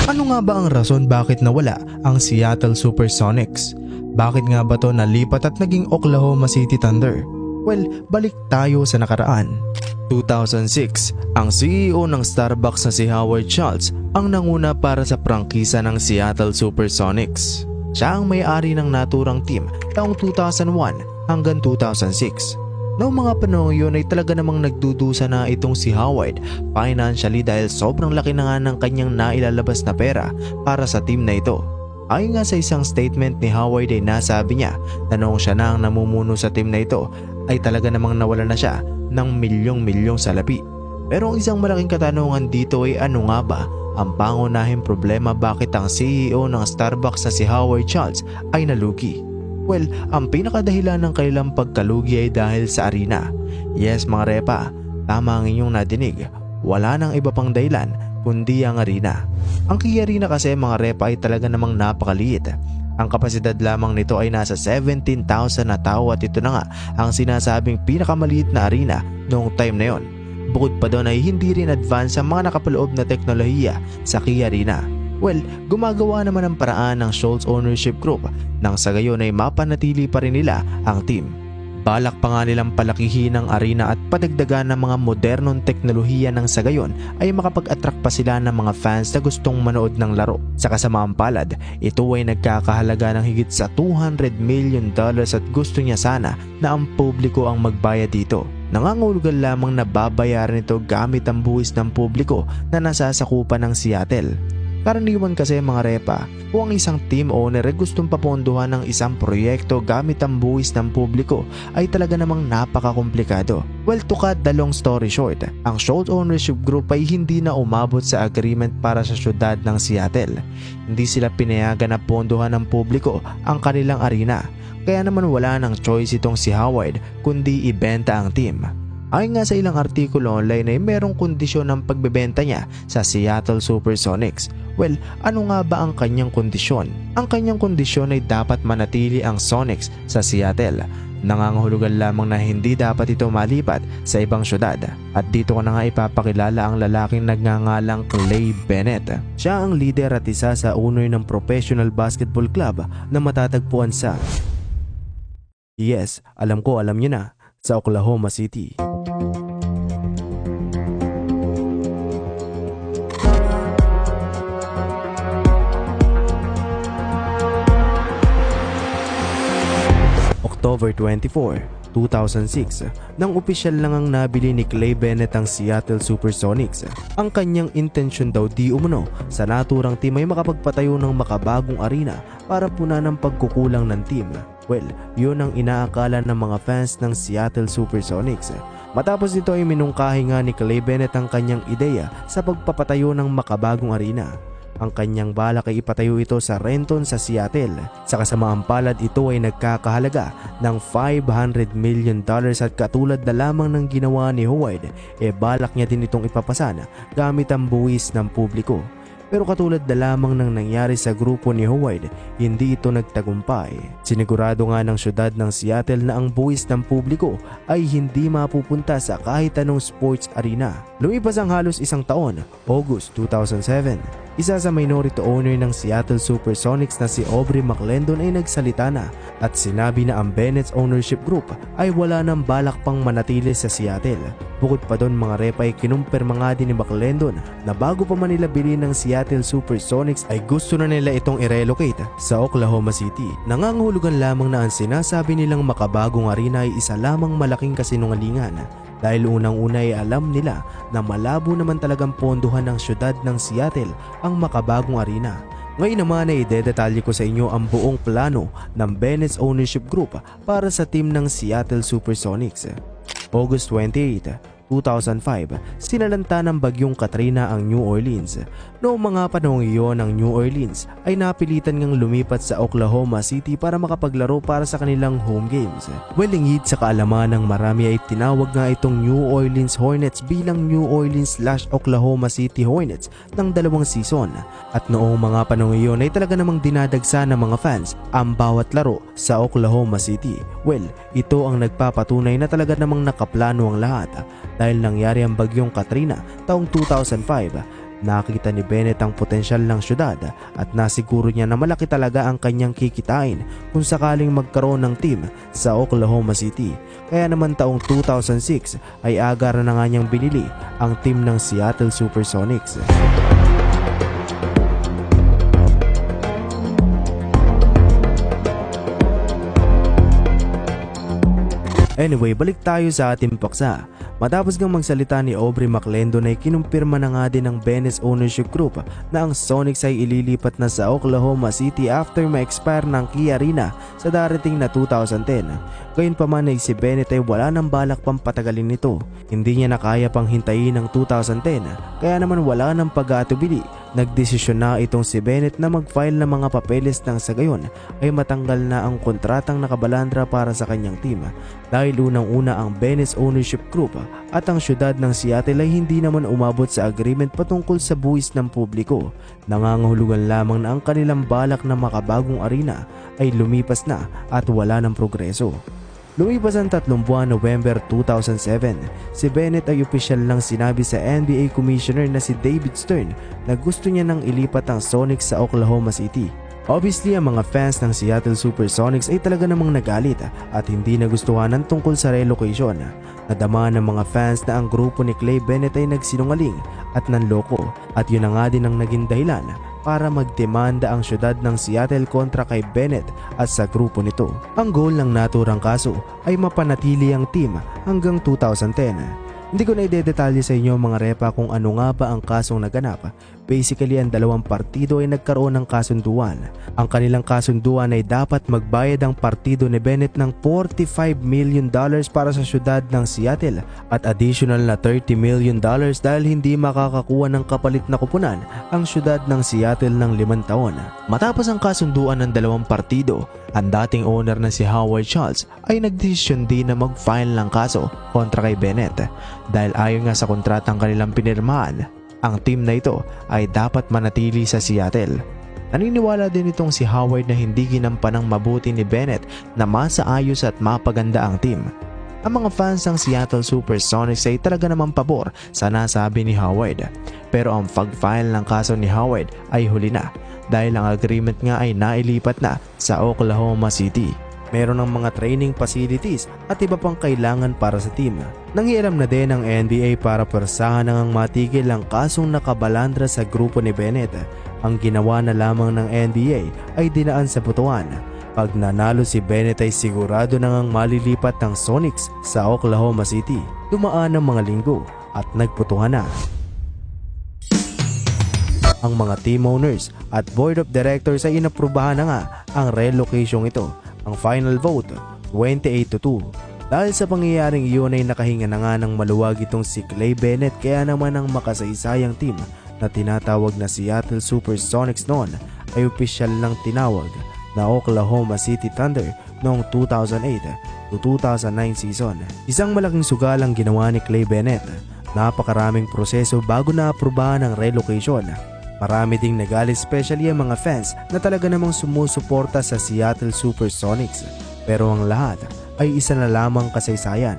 Ano nga ba ang rason bakit nawala ang Seattle Supersonics? Bakit nga ba to nalipat at naging Oklahoma City Thunder? Well, balik tayo sa nakaraan. 2006, ang CEO ng Starbucks na si Howard Schultz ang nanguna para sa prangkisa ng Seattle Supersonics. Siya ang may-ari ng naturang team taong 2001 hanggang 2006. Noong mga panahon yun ay talaga namang nagdudusa na itong si Howard financially dahil sobrang laki na nga ng kanyang nailalabas na pera para sa team na ito. Ayon nga sa isang statement ni Howard ay nasabi niya na noong siya na ang namumuno sa team na ito ay talaga namang nawala na siya ng milyong-milyong salapi. Pero ang isang malaking katanungan dito ay ano nga ba ang pangunahing problema bakit ang CEO ng Starbucks na si Howard Schultz ay nalugi? Well, ang pinakadahilan ng kanilang pagkalugi ay dahil sa arena. Yes mga repa, tama ang inyong nadinig. Wala nang iba pang dahilan kundi ang arena. Ang Key Arena kasi mga repa ay talaga namang napakaliit. Ang kapasidad lamang nito ay nasa 17,000 na tao at ito na nga ang sinasabing pinakamaliit na arena noong time na yon. Bukod pa doon ay hindi rin advance ang mga nakapaloob na teknolohiya sa Key Arena. Well, gumagawa naman ng paraan ng Schultz Ownership Group nang sa gayon ay mapanatili pa rin nila ang team. Balak pa nga nilang palakihin ang arena at padagdagan ng mga modernong teknolohiya nang sa gayon ay makapag-attract pa sila ng mga fans na gustong manood ng laro. Sa kasamaang palad, ito ay nagkakahalaga ng higit sa $200 million at gusto niya sana na ang publiko ang magbayad dito. Nangangahulugan lamang na babayaran ito gamit ang buwis ng publiko na nasasakupan ng Seattle. Karaniwan kasi mga repa, kung ang isang team owner ay gustong papondohan ng isang proyekto gamit ang buwis ng publiko ay talaga namang napakakomplikado. Well, to cut the long story short, ang Schultz Ownership Group ay hindi na umabot sa agreement para sa syudad ng Seattle. Hindi sila pinayagan na pondohan ng publiko ang kanilang arena. Kaya naman wala nang choice itong si Howard kundi ibenta ang team. Ayon nga sa ilang artikulo online ay merong kondisyon ng pagbebenta niya sa Seattle Supersonics. Well, ano nga ba ang kanyang kondisyon? Ang kanyang kondisyon ay dapat manatili ang Sonics sa Seattle. Nangangahulugan lamang na hindi dapat ito malipat sa ibang syudad. At dito ko na nga ipapakilala ang lalaking nagngangalang Clay Bennett. Siya ang leader at isa sa owner ng professional basketball club na matatagpuan sa... Yes, alam ko alam niyo na, sa Oklahoma City. October 24, 2006, nang opisyal lang ang nabili ni Clay Bennett ang Seattle Supersonics. Ang kanyang intensyon daw di umano sa naturang team ay makapagpatayo ng makabagong arena para punan ang pagkukulang ng team. Well, yun ang inaakala ng mga fans ng Seattle Supersonics. Matapos ito ay minungkahi nga ni Clay Bennett ang kanyang ideya sa pagpapatayo ng makabagong arena. Ang kanyang balak ay ipatayo ito sa Renton sa Seattle. Sa kasamaang palad ito ay nagkakahalaga ng $500 million at katulad na lamang ng ginawa ni Howard, balak niya din itong ipapasan gamit ang buwis ng publiko. Pero katulad na lamang ng nangyari sa grupo ni Howard, hindi ito nagtagumpay. Sinigurado nga ng syudad ng Seattle na ang buwis ng publiko ay hindi mapupunta sa kahit anong sports arena. Lumipas ang halos isang taon, August 2007, isa sa minority owner ng Seattle Supersonics na si Aubrey McLendon ay nagsalita na at sinabi na ang Bennett's ownership group ay wala nang balak pang manatili sa Seattle. Bukod pa doon mga repa ay kinumpirma nga din ni McLendon na bago pa man nila bilhin ng Seattle Supersonics ay gusto na nila itong i-relocate sa Oklahoma City. Nangangahulugan lamang na ang sinasabi nilang makabagong arena ay isa lamang malaking kasinungalingan. Dahil unang-una ay alam nila na malabo naman talagang pondohan ng syudad ng Seattle ang makabagong arena. Ngayon naman ay idedetalye ko sa inyo ang buong plano ng Bennett's Ownership Group para sa team ng Seattle Supersonics. August 28, 2005, sinalanta ng bagyong Katrina ang New Orleans. Noong mga panahong iyon, ang New Orleans ay napilitan ngang lumipat sa Oklahoma City para makapaglaro para sa kanilang home games. Lingid sa kaalaman ng marami ay tinawag nga itong New Orleans Hornets bilang New Orleans/Oklahoma City Hornets ng 2 season. At noong mga panahong iyon ay talaga namang dinadagsa ng mga fans ang bawat laro sa Oklahoma City. Ito ang nagpapatunay na talaga namang nakaplano ang lahat. Dahil nangyari ang bagyong Katrina taong 2005, Nakita ni Bennett ang potensyal ng syudad at nasiguro niya na malaki talaga ang kanyang kikitain kung sakaling magkaroon ng team sa Oklahoma City. Kaya naman taong 2006 ay agara na nga niyang binili ang team ng Seattle Supersonics. Anyway, balik tayo sa ating paksa. Matapos ngang magsalita ni Aubrey McClendon ay kinumpirma na nga din ng Bennett's ownership group na ang Sonics ay ililipat na sa Oklahoma City after ma-expire ng Key Arena sa darating na 2010. Gayunpaman ay si Bennett ay wala nang balak pang patagalin nito. Hindi niya na kaya pang hintayin ng 2010 kaya naman wala nang pag-aatubili. Nagdesisyon na itong si Bennett na mag-file ng mga papeles nang sa gayon ay matanggal na ang kontratang nakabalandra para sa kanyang team. Dahil unang-una ang Bennett's ownership group at ang syudad ng Seattle ay hindi naman umabot sa agreement patungkol sa buwis ng publiko. Nangangahulugan lamang na ang kanilang balak na makabagong arena ay lumipas na at wala ng progreso. Lumipas ang 3 buwan, November 2007, si Bennett ay opisyal lang sinabi sa NBA Commissioner na si David Stern na gusto niya nang ilipat ang Sonics sa Oklahoma City. Obviously, ang mga fans ng Seattle Supersonics ay talaga namang nagalit at hindi nagustuhan ng tungkol sa relocation. Nadama ng mga fans na ang grupo ni Clay Bennett ay nagsinungaling at nanloko at yun na nga din ang naging dahilan para magdemanda ang syudad ng Seattle kontra kay Bennett at sa grupo nito. Ang goal ng naturang kaso ay mapanatili ang team hanggang 2010. Hindi ko na idedetalye sa inyo mga repa kung ano nga ba ang kasong naganap. Basically, ang dalawang partido ay nagkaroon ng kasunduan. Ang kanilang kasunduan ay dapat magbayad ang partido ni Bennett ng $45 million para sa syudad ng Seattle at additional na $30 million dahil hindi makakakuha ng kapalit na kupunan ang syudad ng Seattle ng 5 taon. Matapos ang kasunduan ng dalawang partido, ang dating owner na si Howard Schultz ay nagdesisyon din na mag-file ng kaso kontra kay Bennett dahil ayon nga sa kontratang kanilang pinirmahan, ang team na ito ay dapat manatili sa Seattle. Naniniwala din itong si Howard na hindi ginampan ng mabuti ni Bennett na masaayos at mapaganda ang team. Ang mga fans ng Seattle Supersonics ay talaga namang pabor sa nasabi ni Howard. Pero ang pag-file ng kaso ni Howard ay huli na dahil ang agreement nga ay nailipat na sa Oklahoma City. Meron ng mga training facilities at iba pang kailangan para sa team. Nanghiram na din ang NBA para persahan nang matigil ang kasong nakabalandra sa grupo ni Bennett. Ang ginawa na lamang ng NBA ay dinaan sa butuan. Pag nanalo si Bennett ay sigurado nang malilipat ang Sonics sa Oklahoma City. Dumaan ang mga linggo at nagputuhan na. Ang mga team owners at board of directors ay inaprubahan na nga ang relocation ito. Ang final vote, 28-2. Dahil sa pangyayaring iyon ay nakahinga na nga ng maluwag itong si Clay Bennett kaya naman ang makasaysayang team na tinatawag na Seattle Supersonics noon ay opisyal lang tinawag na Oklahoma City Thunder noong 2008 to 2009 season. Isang malaking sugal ang ginawa ni Clay Bennett. Napakaraming proseso bago na-aprubahan ang relocation. Marami ding nagalit, especially ang mga fans na talaga namang sumusuporta sa Seattle Supersonics. Pero ang lahat ay isa na lamang kasaysayan.